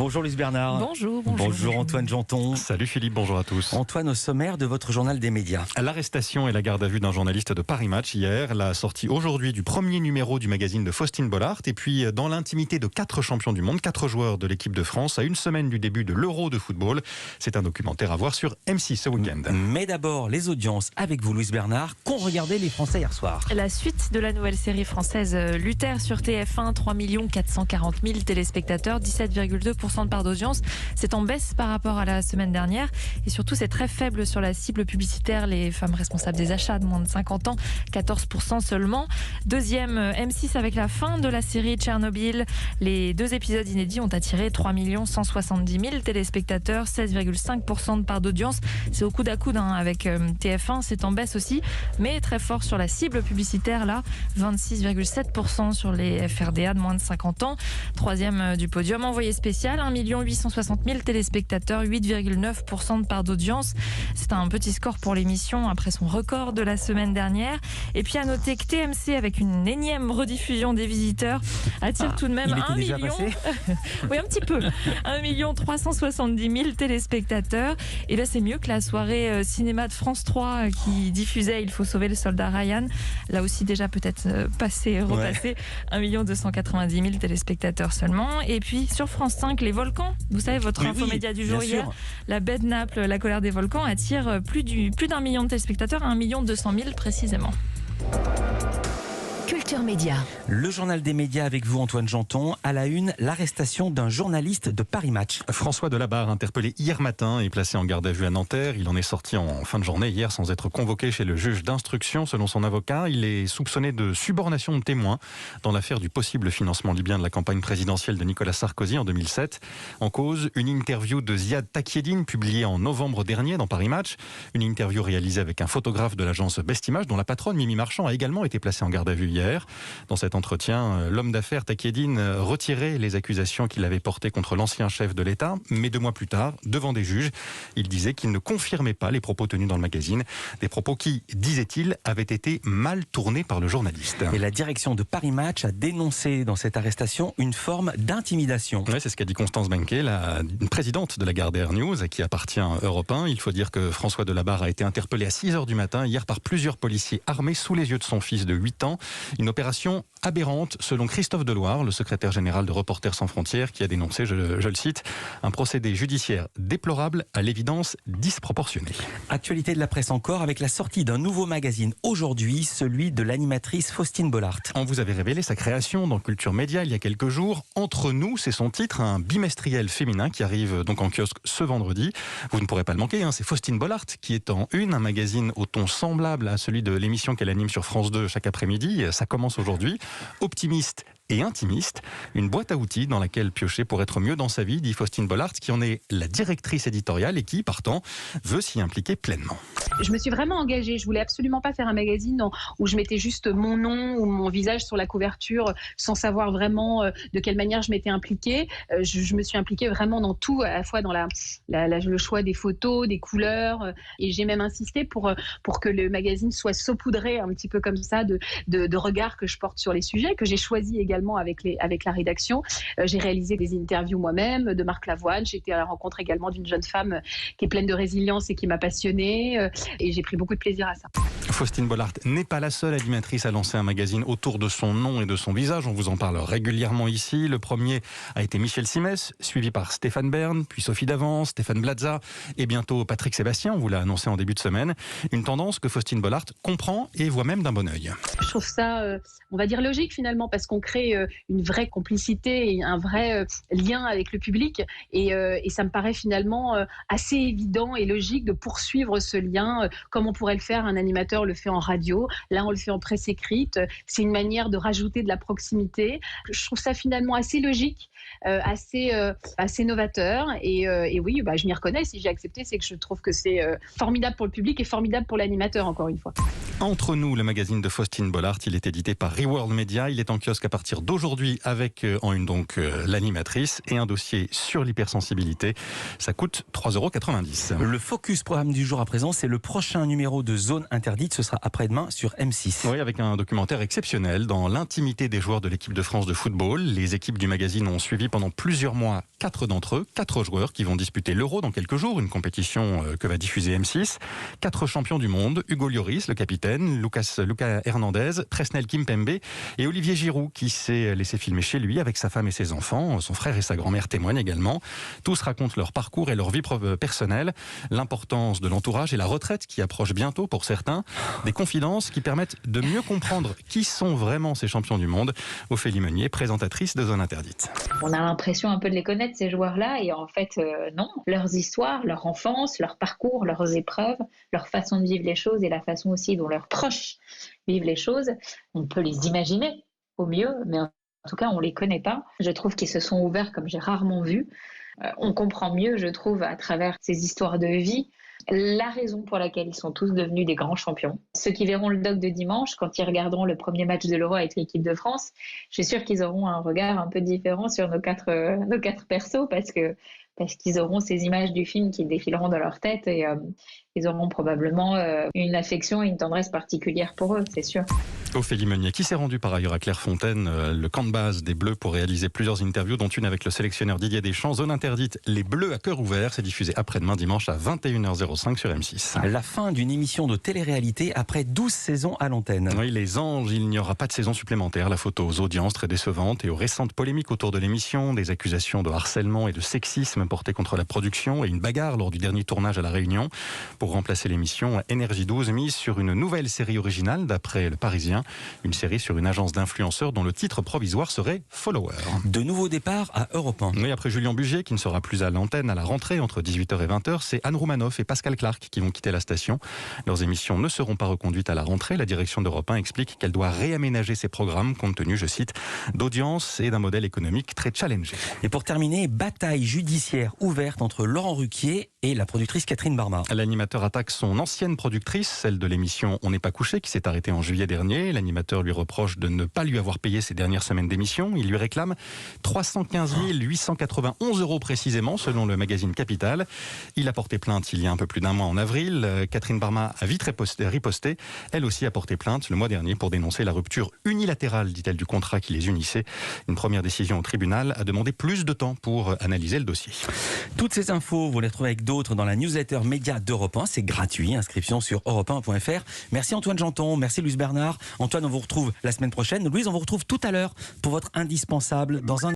Bonjour Luce Bernard. Bonjour. Bonjour Antoine Janton. Salut Philippe, bonjour à tous. Antoine, au sommaire de votre journal des médias. L'arrestation et la garde à vue d'un journaliste de Paris Match hier, la sortie aujourd'hui du premier numéro du magazine de Faustine Bollaert, et puis dans l'intimité de 4 champions du monde, 4 joueurs de l'équipe de France, à une semaine du début de l'Euro de football. C'est un documentaire à voir sur M6 ce week-end. Mais d'abord, les audiences avec vous Luce Bernard, qu'ont regardé les Français hier soir. La suite de la nouvelle série française Luther sur TF1, 3 440 000 téléspectateurs, 17,2% de part d'audience. C'est en baisse par rapport à la semaine dernière. Et surtout, c'est très faible sur la cible publicitaire, les femmes responsables des achats de moins de 50 ans, 14% seulement. Deuxième, M6 avec la fin de la série Tchernobyl. Les 2 épisodes inédits ont attiré 3 170 000 téléspectateurs, 16,5% de part d'audience. C'est au coude à coude avec TF1, c'est en baisse aussi, mais très fort sur la cible publicitaire, là, 26,7% sur les FRDA de moins de 50 ans. Troisième du podium, envoyé spécial, 1 860 000 téléspectateurs, 8,9% de part d'audience. C'est un petit score pour l'émission après son record de la semaine dernière. Et puis à noter que TMC, avec une énième rediffusion des Visiteurs, attire tout de même 1 million. Oui, un petit peu. 1 370 000 téléspectateurs. Et là, c'est mieux que la soirée cinéma de France 3 qui diffusait Il faut sauver le soldat Ryan. Là aussi, déjà peut-être repassé. Ouais. 1 290 000 téléspectateurs seulement. Et puis sur France 5, les volcans. Vous savez, votre infomédia du jour hier, la baie de Naples, la colère des volcans, attire plus d'1 million de téléspectateurs, 1 200 000 précisément. Culture Média. Le journal des médias avec vous Antoine Janton. À la une, l'arrestation d'un journaliste de Paris Match. François Delabarre, interpellé hier matin et placé en garde à vue à Nanterre. Il en est sorti en fin de journée hier sans être convoqué chez le juge d'instruction. Selon son avocat, il est soupçonné de subornation de témoins dans l'affaire du possible financement libyen de la campagne présidentielle de Nicolas Sarkozy en 2007. En cause, une interview de Ziad Takieddine publiée en novembre dernier dans Paris Match. Une interview réalisée avec un photographe de l'agence Best Image dont la patronne Mimi Marchand a également été placée en garde à vue hier. Dans cet entretien, l'homme d'affaires Takieddine retirait les accusations qu'il avait portées contre l'ancien chef de l'État, mais 2 mois plus tard, devant des juges, il disait qu'il ne confirmait pas les propos tenus dans le magazine, des propos qui, disait-il, avaient été mal tournés par le journaliste. Et la direction de Paris Match a dénoncé dans cette arrestation une forme d'intimidation. Oui, c'est ce qu'a dit Constance Benquet, la présidente de la Gardère News, à qui appartient Europe 1. Il faut dire que François Delabarre a été interpellé à 6h du matin hier par plusieurs policiers armés sous les yeux de son fils de 8 ans. Une opération aberrante, selon Christophe Deloire, le secrétaire général de Reporters sans frontières, qui a dénoncé, je le cite, un procédé judiciaire déplorable, à l'évidence disproportionné. Actualité de la presse encore, avec la sortie d'un nouveau magazine aujourd'hui, celui de l'animatrice Faustine Bollaert. On vous avait révélé sa création dans Culture Média il y a quelques jours. Entre nous, c'est son titre, un bimestriel féminin qui arrive donc en kiosque ce vendredi. Vous ne pourrez pas le manquer, c'est Faustine Bollaert qui est en une, un magazine au ton semblable à celui de l'émission qu'elle anime sur France 2 chaque après-midi. Ça commence aujourd'hui. Optimiste et intimiste, une boîte à outils dans laquelle piocher pour être mieux dans sa vie, dit Faustine Bollaert, qui en est la directrice éditoriale et qui, partant, veut s'y impliquer pleinement. Je me suis vraiment engagée. Je voulais absolument pas faire un magazine où je mettais juste mon nom ou mon visage sur la couverture sans savoir vraiment de quelle manière je m'étais impliquée. Je me suis impliquée vraiment dans tout, à la fois dans le choix des photos, des couleurs, et j'ai même insisté pour que le magazine soit saupoudré un petit peu comme ça de regards que je porte sur les sujets, que j'ai choisi également avec la rédaction. J'ai réalisé des interviews moi-même de Marc Lavoine. J'ai été à la rencontre également d'une jeune femme qui est pleine de résilience et qui m'a passionnée. Et j'ai pris beaucoup de plaisir à ça. Faustine Bollaert n'est pas la seule animatrice à lancer un magazine autour de son nom et de son visage. On vous en parle régulièrement ici. Le premier a été Michel Simès, suivi par Stéphane Bern, puis Sophie Davant, Stéphane Blazza et bientôt Patrick Sébastien. On vous l'a annoncé en début de semaine. Une tendance que Faustine Bollaert comprend et voit même d'un bon œil. Je trouve ça, on va dire, logique finalement, parce qu'on crée une vraie complicité et un vrai lien avec le public. Et ça me paraît finalement assez évident et logique de poursuivre ce lien comme on pourrait le faire, un animateur le fait en radio. Là, on le fait en presse écrite. C'est une manière de rajouter de la proximité. Je trouve ça finalement assez logique, assez novateur. Et oui, je m'y reconnais. Si j'ai accepté, c'est que je trouve que c'est formidable pour le public et formidable pour l'animateur, encore une fois. Entre nous, le magazine de Faustine Bollaert, il est édité par Reworld Media. Il est en kiosque à partir d'aujourd'hui avec en une donc l'animatrice et un dossier sur l'hypersensibilité. Ça coûte 3,90 €. Le focus programme du jour à présent, c'est le prochain numéro de Zone Interdite. Ce sera après-demain sur M6. Oui, avec un documentaire exceptionnel dans l'intimité des joueurs de l'équipe de France de football. Les équipes du magazine ont suivi pendant plusieurs mois 4 joueurs qui vont disputer l'Euro dans quelques jours, une compétition que va diffuser M6. 4 champions du monde, Hugo Lloris, le capitaine, Lucas Hernandez, Presnel Kimpembe et Olivier Giroud qui s'est laissé filmer chez lui avec sa femme et ses enfants. Son frère et sa grand-mère témoignent également. Tous racontent leur parcours et leur vie personnelle, l'importance de l'entourage et la retraite qui approche bientôt pour certains. Des confidences qui permettent de mieux comprendre qui sont vraiment ces champions du monde. Ophélie Meunier, présentatrice de Zone Interdite. On a l'impression un peu de les connaître, ces joueurs-là, et en fait, non. Leurs histoires, leur enfance, leur parcours, leurs épreuves, leur façon de vivre les choses et la façon aussi dont leurs proches vivent les choses, on peut les imaginer au mieux, mais en tout cas, on ne les connaît pas. Je trouve qu'ils se sont ouverts comme j'ai rarement vu. On comprend mieux, je trouve, à travers ces histoires de vie, la raison pour laquelle ils sont tous devenus des grands champions. Ceux qui verront le doc de dimanche, quand ils regarderont le premier match de l'Euro avec l'équipe de France, je suis sûre qu'ils auront un regard un peu différent sur nos quatre persos parce qu'ils auront ces images du film qui défileront dans leur tête et ils auront probablement une affection et une tendresse particulière pour eux, c'est sûr. Ophélie Meunier, qui s'est rendue par ailleurs à Clairefontaine, le camp de base des Bleus, pour réaliser plusieurs interviews, dont une avec le sélectionneur Didier Deschamps. Zone Interdite, les Bleus à cœur ouvert, c'est diffusé après-demain dimanche à 21h05 sur M6. La fin d'une émission de télé-réalité après 12 saisons à l'antenne. Oui, les anges, il n'y aura pas de saison supplémentaire. La photo aux audiences très décevantes et aux récentes polémiques autour de l'émission, des accusations de harcèlement et de sexisme portées contre la production et une bagarre lors du dernier tournage à La Réunion. Pour remplacer l'émission, Énergie 12 mise sur une nouvelle série originale d'après Le Parisien, une série sur une agence d'influenceurs dont le titre provisoire serait Follower. De nouveaux départs à Europe 1. Oui, après Julien Bugier qui ne sera plus à l'antenne à la rentrée entre 18h et 20h, c'est Anne Roumanoff et Pascal Clark qui vont quitter la station. Leurs émissions ne seront pas reconduites à la rentrée. La direction d'Europe 1 explique qu'elle doit réaménager ses programmes compte tenu, je cite, d'audience et d'un modèle économique très challengé. Et pour terminer, bataille judiciaire ouverte entre Laurent Ruquier et la productrice Catherine Barma. L'animateur attaque son ancienne productrice, celle de l'émission On n'est pas couché, qui s'est arrêtée en juillet dernier. L'animateur lui reproche de ne pas lui avoir payé ses dernières semaines d'émission. Il lui réclame 315 891 € précisément, selon le magazine Capital. Il a porté plainte il y a un peu plus d'un mois en avril. Catherine Barma a vite riposté. Elle aussi a porté plainte le mois dernier pour dénoncer la rupture unilatérale, dit-elle, du contrat qui les unissait. Une première décision au tribunal a demandé plus de temps pour analyser le dossier. Toutes ces infos, vous les retrouvez avec d'autres dans la newsletter média d'Europe 1. C'est gratuit, inscription sur europe1.fr. Merci Antoine Janton, merci Louise Bernard. Antoine, on vous retrouve la semaine prochaine. Louise, on vous retrouve tout à l'heure pour votre indispensable dans un